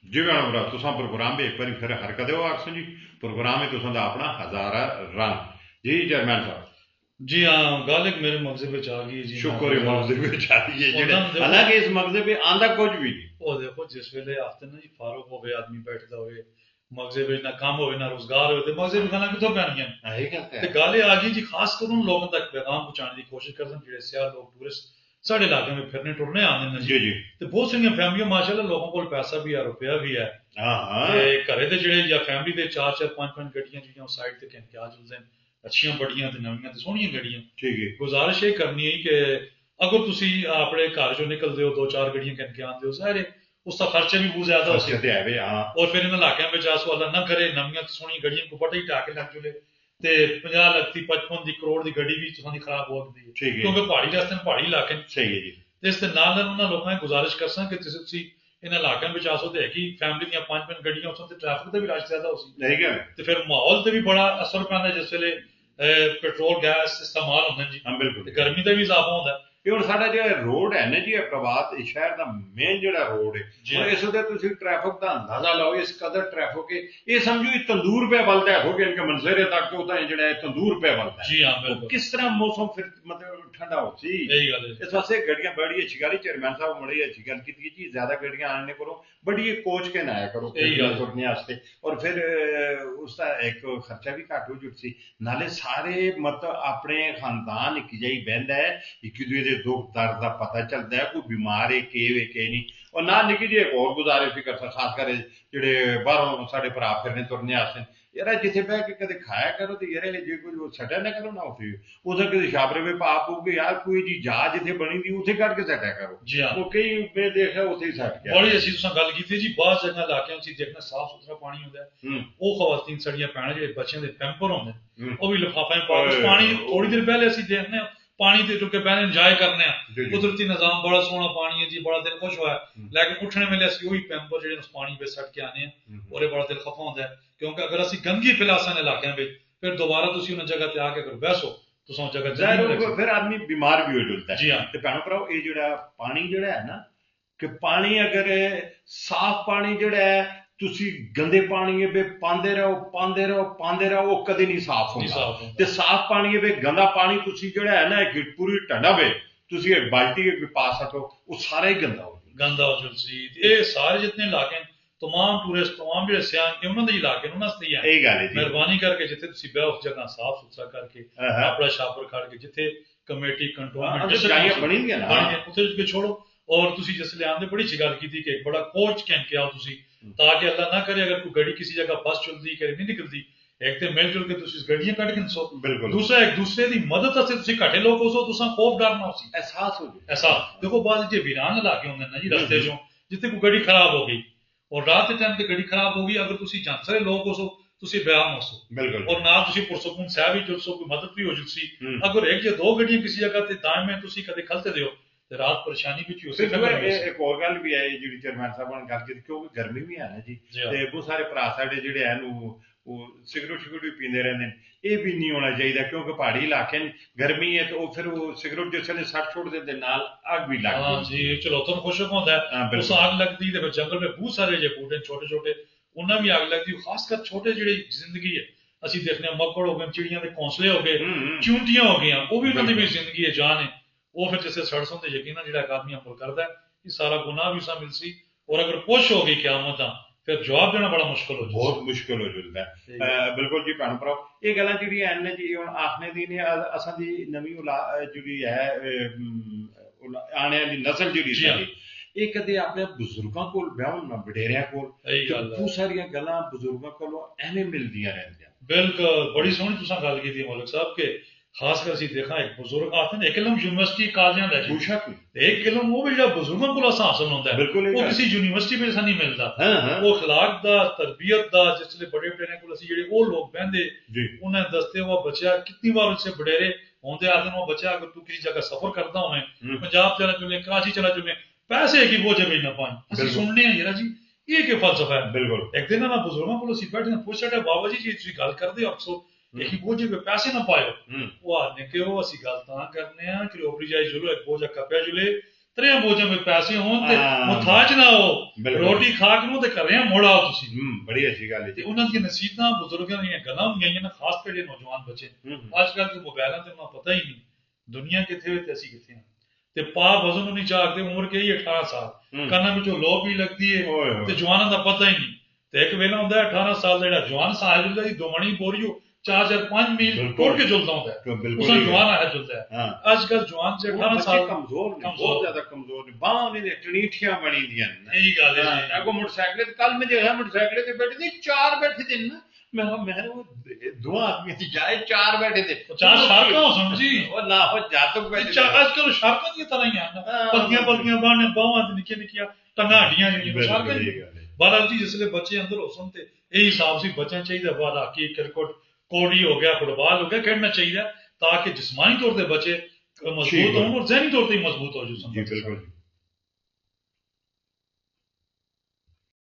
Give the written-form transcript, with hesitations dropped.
जिवें हुण तुसां प्रोग्राम भी एक बारी फिर हरकत हो आखसो जी प्रोग्राम है तुसां दा अपना हजारा रन जी चेयरमैन साहब जी हाँ गल एक मेरे मगजे विच आ गई जी शुक्र है मगजे विच आ गई है जेड़े हालांकि इस मगजे पे आंदा कुछ भी नहीं ਉਹ ਦੇਖੋ ਜਿਸ ਵੇਲੇ ਆਖਦੇ ਨਾ ਜੀ ਫਾਰਗ ਹੋਵੇ ਆਦਮੀ ਬੈਠਦਾ ਹੋਵੇ ਮਗਜ਼ੇ ਵਿੱਚ ਨਾ ਕੰਮ ਹੋਵੇ ਨਾ ਰੋਜ਼ਗਾਰ ਹੋਵੇ ਤੇ ਮਗਜ਼ੇ ਨੂੰ ਗਾਲਾਂ ਕਿੱਥੋਂ ਪੈਣਗੀਆਂ ਤੇ ਗੱਲ ਇਹ ਆ ਗਈ ਜੀ ਖਾਸ ਕਰ ਉਹਨਾਂ ਲੋਕਾਂ ਤੱਕ ਪੈਗਾਮ ਪਹੁੰਚਾਉਣ ਦੀ ਕੋਸ਼ਿਸ਼ ਕਰਦੇ ਜਿਹੜੇ ਸਿਆਹ ਲੋਕ ਟੂਰਿਸਟ ਸਾਡੇ ਇਲਾਕੇ ਵਿੱਚ ਫਿਰਨੇ ਟੁਰਨੇ ਆਉਂਦੇ ਨੇ ਜੀ ਜੀ ਤੇ ਬਹੁਤ ਸਾਰੀਆਂ ਫੈਮਲੀਆਂ ਮਾਸ਼ਾਅੱਲਾ ਲੋਕਾਂ ਕੋਲ ਪੈਸਾ ਵੀ ਹੈ ਰੁਪਇਆ ਵੀ ਹੈ ਹਾਂ ਤੇ ਘਰੇ ਦੇ ਜਿਹੜੇ ਜਾਂ ਫੈਮਲੀ ਦੇ 4-4 5-5 ਗੱਡੀਆਂ ਜਿਹੜੀਆਂ ਸਾਈਡ ਤੇ ਕਿਆ ਚੱਲਦੇ ਨੇ ਅੱਛੀਆਂ ਬੜੀਆਂ ਤੇ ਨਵੀਆਂ ਤੇ ਸੋਹਣੀਆਂ ਗੱਡੀਆਂ ਠੀਕ ਹੈ ਗੁਜ਼ਾਰਿਸ਼ ਇਹ ਕਰਨੀ ਹੈ ਕਿ ਅਗਰ ਤੁਸੀਂ ਆਪਣੇ ਘਰ ਚੋਂ ਨਿਕਲਦੇ ਹੋ 2-4 ਗੱਡੀਆਂ ਕਿਨ ਕੇ ਆਉਂਦੇ ਹੋ ਸਾਰੇ उसका खर्चा भी बहुत ज्यादा हो और फिर इन इलाकों में आसो अल्लाह ना करे नवी सोहनी गड्डियां को बटा ही टाके लग जुले ते 50 लाख की 55 करोड़ की गड्डी भी तुहां दी खराब हो सकती है क्योंकि पहाड़ी रास्ते पहाड़ी इलाके सही है जी इस दे नाल उन्हां लोकां ने गुजारिश करसां कि तुसीं इन इलाकों में आसो ते कि फैमिली दी 5-5 गड्डियां उस ते ट्रैफिक दा भी रश ज्यादा हो सी नहीं क्या ते फिर माहौल ते भी बड़ा असर पैंदा जिस वेले पेट्रोल गैस इस्तेमाल होंदे जी हां बिल्कुल गर्मी दा भी इजाफा होंदा ਇਹ ਹੁਣ ਸਾਡਾ ਜਿਹੜਾ ਰੋਡ ਹੈ ਨਾ ਜੀ ਪ੍ਰਭਾਤ ਸ਼ਹਿਰ ਦਾ ਮੇਨ ਜਿਹੜਾ ਰੋਡ ਹੈ ਹੁਣ ਇਸ ਦੇ ਤੁਸੀਂ ਟ੍ਰੈਫਿਕ ਦਾ ਅੰਦਾਜ਼ਾ ਲਾਓ ਇਸ ਕਦਰ ਟ੍ਰੈਫਿਕ ਹੈ ਇਹ ਸਮਝੋ ਇਹ ਤੰਦੂਰ पे ਬਲਦਾ ਹੋ ਕਿ ਇਨਕੇ ਮੰਜ਼ਰੇ ਤੱਕ ਉਹਦਾ ਜਿਹੜਾ ਹੈ ਤੰਦੂਰ पे ਬਲਦਾ ਜੀ ਹਾਂ ਬਿਲਕੁਲ ਕਿਸ ਤਰ੍ਹਾਂ ਮੌਸਮ ਫਿਰ ਮਤਲਬ ਠੰਡਾ ਹੋ ਸੀ ਇਹੀ ਗੱਲ ਹੈ ਇਸ ਵਾਸਤੇ ਗੱਡੀਆਂ ਬੜੀ ਅੱਛੀ ਗੱਲ ਚੇਅਰਮੈਨ ਸਾਹਿਬ ਬੜੀ ਅੱਛੀ ਗੱਲ ਕੀਤੀ ਜੀ ਜ਼ਿਆਦਾ ਗੱਡੀਆਂ ਆਣੇ ਕਰੋ ਬੜੀ ਇਹ ਕੋਚ ਕੇ ਨਾ ਆਇਆ ਕਰੋ ਤੁਰਨੇ ਵਾਸਤੇ ਔਰ ਫਿਰ ਉਸ ਦਾ ਇੱਕ ਖਰਚਾ ਵੀ ਘੱਟ ਹੋ ਜੁੜ ਸੀ ਨਾਲੇ ਸਾਰੇ ਮਤਲਬ ਆਪਣੇ ਖਾਨਦਾਨ ਇੱਕ ਜਾਈ ਬਹਿੰਦਾ ਹੈ ਇੱਕ ਦੂਜੇ ਦੇ ਦੁੱਖ ਦਰਦ ਦਾ ਪਤਾ ਚੱਲਦਾ ਹੈ ਕੋਈ ਬਿਮਾਰ ਹੈ ਕਿ ਨਹੀਂ ਔਰ ਨਾ ਨਿੱਕੀ ਜਿਹੀ ਇੱਕ ਹੋਰ ਗੁਜ਼ਾਰਿਸ਼ ਵੀ ਕਰਦਾ ਖਾਸ ਕਰ ਜਿਹੜੇ ਬਾਹਰੋਂ ਸਾਡੇ ਭਰਾ ਫਿਰਨੇ ਤੁਰਨੇ ਆਸਨ ਯਾਰ ਜਿੱਥੇ ਬਹਿ ਕੇ ਕਦੇ ਖਾਇਆ ਕਰੋ ਤੇ ਯਾਰ ਜੇ ਕੋਈ ਛੱਡਿਆ ਨਾ ਕਰੋ ਨਾ ਉੱਥੇ ਉਧਰ ਕਿਸੇ ਛਾਪਰੇ ਵਿੱਚ ਪਾਪ ਹੋਊਗੇ ਯਾਰ ਕੋਈ ਜੀ ਜਾ ਜਿੱਥੇ ਬਣੀ ਦੀ ਉੱਥੇ ਕੱਢ ਕੇ ਛੱਡਿਆ ਕਰੋ ਉਹ ਕਈ ਮੈਂ ਦੇਖਿਆ ਉੱਥੇ ਹੀ ਛੱਡ ਗਿਆ ਬੜੀ ਅਸੀਂ ਤੁਸੀਂ ਗੱਲ ਕੀਤੀ ਜੀ ਬਾਹਰ ਜਗ੍ਹਾ ਇਲਾਕਿਆਂ ਵਿੱਚ ਦੇਖਣਾ ਸਾਫ਼ ਸੁਥਰਾ ਪਾਣੀ ਹੁੰਦਾ ਉਹ ਖਵਾਤੀਨ ਸੜੀਆਂ ਪੈਣਾ ਜਿਹੜੇ ਬੱਚਿਆਂ ਦੇ ਪੈਂਪਰ ਹੁੰਦੇ ਉਹ ਵੀ ਲਿਫਾਫਿਆਂ ਪਾ ਕੇ ਪਾਣੀ ਥੋੜੀ ਦੇਰ ਪਹਿਲੇ ਅਸੀਂ ਦੇਖਦੇ ਹਾਂ पानी ते रुके पहले इंजॉय करने कुदरती निजाम बड़ा सोहना पानी है जी बड़ा दिल खुश होया लेकिन उठने वेले असि वही पैंपर जेहड़े उस पानी विच सट के आने और बड़ा दिल खफा होंदा है क्योंकि अगर असि गंदगी फैलासन इलाकों में फिर दोबारा तुसी उन जगह ते आके अगर बैसो तुसां जगह जाहिर फिर आदमी बीमार भी हो जाता है जी हां ते भैणो भराओ ये जेहड़ा पानी जेहड़ा है ना कि पानी अगर साफ पानी जेहड़ा है ਤੁਸੀਂ ਗੰਦੇ ਪਾਣੀ ਵੇ ਪਾਉਂਦੇ ਰਹੋ ਉਹ ਕਦੇ ਨਹੀਂ ਸਾਫ਼ ਹੁੰਦਾ ਤੇ ਸਾਫ਼ ਪਾਣੀ ਵੇ ਗੰਦਾ ਪਾਣੀ ਤੁਸੀਂ ਜਿਹੜਾ ਹੈ ਨਾ ਇੱਕ ਪੂਰੀ ਢੰਡਾ ਵੇ ਤੁਸੀਂ ਇੱਕ ਬਾਲਟੀ ਵਿੱਚ ਪਾ ਸਕੋ ਉਹ ਸਾਰਾ ਹੀ ਗੰਦਾ ਹੋ ਜਾਊ ਜੀ ਇਹ ਸਾਰੇ ਜਿੰਨੇ ਇਲਾਕੇ तमाम टूरिस्ट तमाम ਜਿਹੜੇ ਸਿਆਣ ਕੇ ਉਹਨਾਂ ਦੇ ਇਲਾਕੇ ਉਹਨਾਂ ਵਾਸਤੇ ਹੀ ਹੈ ਇਹ ਗੱਲ ਹੈ ਜੀ ਮਿਹਰਬਾਨੀ ਕਰਕੇ ਜਿੱਥੇ ਤੁਸੀਂ ਬਹਿ ਉਸ ਜਗ੍ਹਾ ਸਾਫ਼ ਸੁਥਰਾ ਕਰਕੇ ਆਪਣਾ ਛਾਪਰ ਖੜ ਕੇ ਜਿੱਥੇ ਕਮੇਟੀ ਕੰਟਰੋਲਮੈਂਟ ਜਿਸ ਜਗ੍ਹਾ ਬਣੀਆਂ ਨਾ ਉੱਥੇ ਕੇ ਛੋੜੋ और तुसी जिसले आंदे बड़ी अच्छी गल की कि एक बड़ा कोच कैंप के आओ तुसी ताकि अल्लाह ना करे अगर कोई गाड़ी किसी जगह फस चलती करे नहीं निकलती एक तो मिलजुल के तुसी गड्डियां कट के सो दूसरा एक दूसरे की मदद वास्ते तुसी घटे लोग हो सो तुसा खौफ डर ना हो एहसास हो एहसास देखो बाद जे वीरान इलाके होंगे ना जी रस्ते चों जिथे कोई गाड़ी खराब हो गई और रात के टाइम ते गाड़ी खराब हो गई अगर तुसी जानसरे लोग हो सो तुसी बयान हो सो और ना तुसी पुरसकून सह भी जुड़ सो कोई मदद भी हो जुड़सी अगर एक या दो गड्डियां किसी जगह ते दाएं में तुसी कदे खलते दियो रात परेशानी भी उसे एक और गल भी है जी चेयरमैन साहब ने गल की क्योंकि गर्मी भी है ना जी ते बहुत सारे भरा साडे जिहड़े हैं वो सिगरेट भी पींदे रहंदे ने ये भी नहीं होना चाहिए क्योंकि पहाड़ी इलाके गर्मी है तो फिर वो सिगरेट जिसले सट छोड़ देते नाल आग भी लग जी चलो तुम खुशक होंदा है उस आग लगदी ते फिर जंगल में बहुत सारे जे बूटे छोटे छोटे उन्हें भी आग लगदी खासकर छोटे जिहड़ी जिंदगी है ਅਸੀਂ देखने मक्कड़ हो गए चिड़ियां दे घोंसले हो गए चूंटियां हो गई वो भी उन्हां दी भी जिंदगी है जान है वो फिर जैसे सड़सों से यकीन जो आदमी अमल करता है ये सारा गुनाह भी सा मिलसी और अगर पुश हो गई क्यामत फिर जवाब देना बड़ा मुश्किल हो बहुत मुश्किल हो जाता है बिल्कुल जी भैन भराओ ये गल्लां जिहड़ियां हैं जी हुण आखने दी ने असां दी नवीं जिहड़ी है आने वाली नस्ल जिहड़ी साडी ਇਹ ਕਦੇ ਆਪਣੇ ਬਜ਼ੁਰਗਾਂ ਕੋਲ ਬਿਆਨ ਨਾ ਵਡੇਰਿਆਂ ਕੋਲ ਬਹੁਤ ਸਾਰੀਆਂ ਗੱਲਾਂ ਬਜ਼ੁਰਗਾਂ ਕੋਲੋਂ ਐਵੇਂ ਮਿਲਦੀਆਂ ਰਹਿੰਦੀਆਂ ਬਿਲਕੁਲ ਬੜੀ ਸੋਹਣੀ ਤੁਸੀਂ ਗੱਲ ਕੀਤੀ ਮੌਲਕ ਸਾਹਿਬ ਕੇ खास कर सी देखा एक बुजुर्ग आते हैं एक इलम यूनिवर्सिटी कॉलेजां दा जी एक इलम वो भी जो बुजुर्गों को हासिल होता है वो किसी यूनिवर्सिटी में नहीं मिलता वो अखलाक दा तरबियत दा जिसले बड़े बड़े को असि जेडे वो लोग बहंदे उन्हें दसते वो बच्चा कितनी बार उससे बडेरे होंदे आदन वो बच्चा अगर तू किसी जगह सफर करता होवे पंजाब चला चले कराची चला चले पैसे की बोझ में ना पाए असि सुनने हैं यार जी ये के फलसफा है बिल्कुल एक दिन ना बुजुर्गों को असि बैठे पूछा बाबा जी तुसीं गल करदे हो अक्सर यही बोझे पे पैसे ना पायो वो आने के वो असी गल तां करने आ कि ओपरी जाई जुलो एक बोझा कपया जुले ਤਰੇ ਬੋਝਾਂ ਵਿੱਚ ਪੈਸੇ ਹੋਣ ਤੇ ਮੁਹਤਾਜ ਨਾ ਹੋ ਰੋਟੀ ਖਾ ਕੇ ਨੂੰ ਤੇ ਘਰੇ ਮੁੜ ਆਓ ਤੁਸੀਂ ਬੜੀ ਅੱਛੀ ਗੱਲ ਹੈ ਤੇ ਉਹਨਾਂ ਦੀਆਂ ਨਸੀਹਤਾਂ ਬਜ਼ੁਰਗਾਂ ਦੀਆਂ ਗੱਲਾਂ ਹੁੰਦੀਆਂ ਨੇ ਖਾਸ ਕਰਕੇ ਨੌਜਵਾਨ ਬੱਚੇ ਅੱਜ ਕੱਲ੍ਹ ਦੇ ਮੋਬਾਈਲਾਂ ਤੇ ਉਹਨਾਂ ਪਤਾ ਹੀ ਨਹੀਂ ਦੁਨੀਆ ਕਿੱਥੇ ਹੋਈ ਤੇ ਅਸੀਂ ਕਿੱਥੇ ਹਾਂ ਤੇ ਪਾ ਵਜ਼ਨ ਨੂੰ ਨਹੀਂ ਚਾਹਦੇ ਉਮਰ ਕਹੀ 18 ਸਾਲ ਕੰਨਾਂ ਵਿੱਚੋਂ ਲੋ ਵੀ ਲੱਗਦੀ ਹੈ ਤੇ ਜਵਾਨਾਂ ਦਾ ਪਤਾ ਹੀ ਨਹੀਂ ਤੇ ਇੱਕ ਵੇਲਾ ਹੁੰਦਾ 18 ਸਾਲ ਦਾ ਜਿਹੜਾ ਜਵਾਨ ਸਾਹਿਬ ਦੀ ਦੋਮਣੀ ਬੋਰੀਓ 4-5 ਮੀਲ ਟੁਰ ਕੇ ਜੁਲਦਾ ਹੁੰਦਾ ਉਸ ਨੂੰ ਜਵਾਨ ਆ ਜੁਲਦਾ ਹੈ ਅੱਜ ਕੱਲ ਜਵਾਨ ਚ 18 ਸਾਲ ਕਮਜ਼ੋਰ ਨੇ ਬਹੁਤ ਜ਼ਿਆਦਾ ਕਮਜ਼ੋਰ ਨੇ ਬਾਹਾਂ ਨਹੀਂ ਟਣੀਠੀਆਂ ਬਣੀ ਦੀਆਂ ਨੇ ਇਹੀ ਗੱਲ ਹੈ ਅੱਗੋਂ ਮੋਟਰਸਾਈਕਲ ਤੇ ਕੱਲ ਮੈਂ ਜਿਹੜਾ ਮੋਟਰਸਾਈਕਲ ਤੇ ਬੈਠੇ ਸੀ 4 ਬੈਠੇ ਤੇ ਨਾ ਮੈਂ ਦੋ ਆਦਮੀ ਸੀ ਜਾਏ 4 ਬੈਠੇ ਤੇ 4 ਸ਼ਰਕਾਂ ਸਮਝੀ ਉਹ ਨਾ ਹੋ ਜਾਤਕ ਬੈਠੇ ਅੱਜ ਕੱਲ ਸ਼ਰਕਾਂ ਦੀਆਂ ਤਰ੍ਹਾਂ ਹੀ ਆ ਪੱਕੀਆਂ ਬਾਹਾਂ ਬਾਹਾਂ ਤੇ ਨਿੱਕੀਆਂ ਟੰਗਾਂ ਹੱਡੀਆਂ ਜਿਹੜੀਆਂ ਸ਼ਰਕਾਂ ਬਾਦਲ ਜੀ ਜਿਸਲੇ ਬੱਚੇ ਅੰਦਰ ਹੋਸਣ ਤੇ ਇਹ ਹਿਸਾਬ ਸੀ ਬੱਚਿਆਂ ਚਾਹੀਦਾ ਬਾਹਰ ਹਾਕੀ ਕ੍ਰਿਕਟ ਕੌਡੀ ਹੋ ਗਿਆ ਫੁੱਟਬਾਲ ਹੋ ਗਿਆ ਖੇਡਣਾ ਚਾਹੀਦਾ ਤਾਂ ਕਿ ਜਿਸਮਾਨੀ ਤੌਰ ਤੇ ਬੱਚੇ ਮਜ਼ਬੂਤ ਹੋਣ ਔਰ ਜ਼ਹਿਨੀ ਤੌਰ ਤੇ ਮਜ਼ਬੂਤ ਹੋ ਜਾਣ।